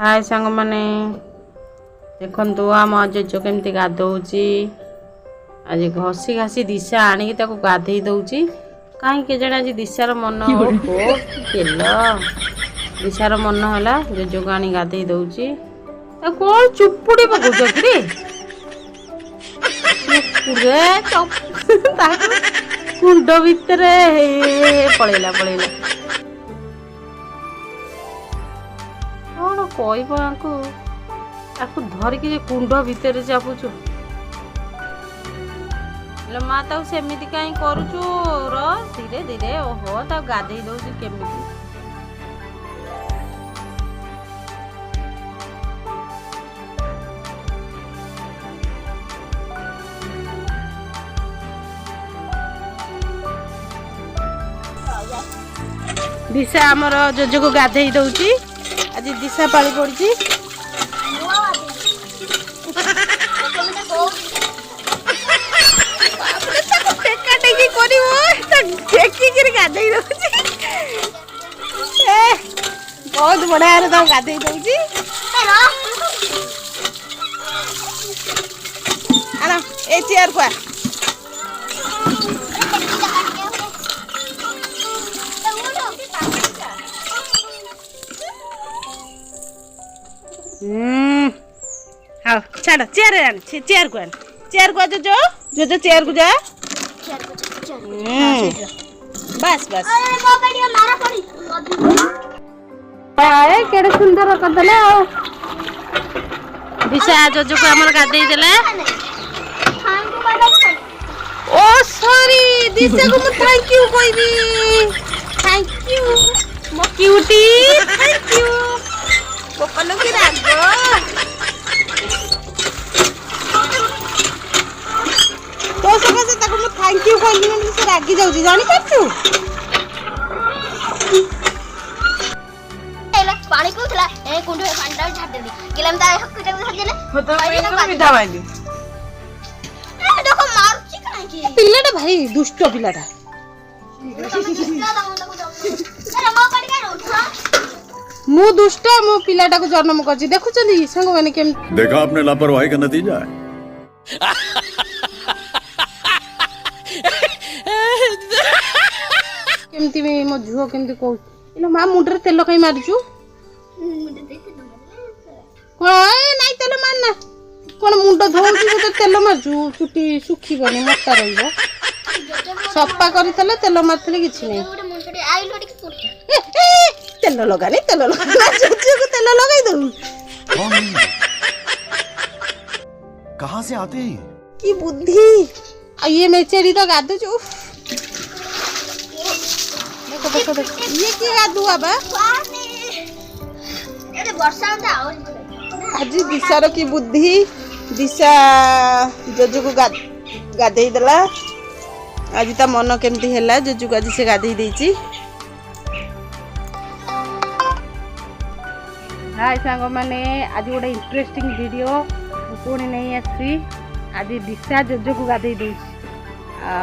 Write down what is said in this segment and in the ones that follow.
हाय सांग माने देखु आम जेज केमती गाधौची आज घसी घासी दिशा आणिकी ताको गाधेई दौची कहीं केजाने आज दिशार मन हो तेल दिशार मन है जेज को आनी गाधेई दौची कौन चुपुड़ी पकाउछ कि कुंड भितर पलैला पलैला कौन कहू धरिकी कुंड भितर चापुचु माँ ताऊ सेमती कहीं करुचु धीरे धीरे ओहो ताऊ गाधेई दौचु केमिति दिशा आमर जोज को गाधेई दौची आज दिशा पाली पड़ी बहुत बढ़िया गाधेई दौची ए चेयर को हाँ छाड़ चेयर को जो जो चेयर को जा बस बस केड़े सुंदर करदेले दिशा जोजो को हमर गाधेई देले ओ सॉरी दिशा को मैं थैंक यू कहबी थैंक यू मो क्यूटी थैंक यू गोपाल की रागो तो सकासे ताको मैं थैंक यू कहली से रागी जाउची जानि पाछु पानी पीउथला ए कुंड में पानी डाल छाड़ देली गेलम ता हक जग छाड़ देले होतो एकदम विधा वाली ए देखो मारुची काहे की पिल्लाटा भाई दुष्ट पिल्लाटा अरे मो पड़ी का उठा मु दुष्ट मो पिल्लाटा को जन्म करछि देखुछनी संग माने केम देखा आपने लापरवाही का नतीजा है केमती मो झुओ केमती कहू इलो मां मुंडरे तेल कई मारिछु नहीं तेल मारना कौन मुंड धोउची तो तेल मारछु चुटी सुखी बने मोटा रहिबो सफा करी तेल मारथले किछि नै गोटे मुंडे आई लोडी के पुर तेल लगानी चुची को तेल लगाई दऊ कहाँ से आते हैं की बुद्धि आ ये मेचेरी तो गादू छु देखो ये की गादू बा ए वर्षा होता आज दिशार की बुद्धि दिशा जोजो को गाधेई देला आज ता मन केमती हैला जोजो को आज से गाधेई देची हाय सांग माने आज गोटे इंटरेस्टिंग वीडियो पुणी नहीं आसी आज दिशा जोजो को गाधेई देची आ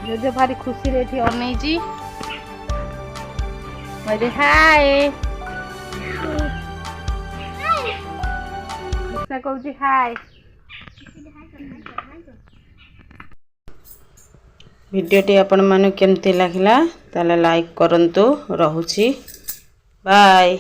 जोजो भारी खुशी रे थी अनैची भाई हाय कहूँ हाय वीडियोटी आपण माने केमती लागला ताले लाइक करंतु रहुची बाय।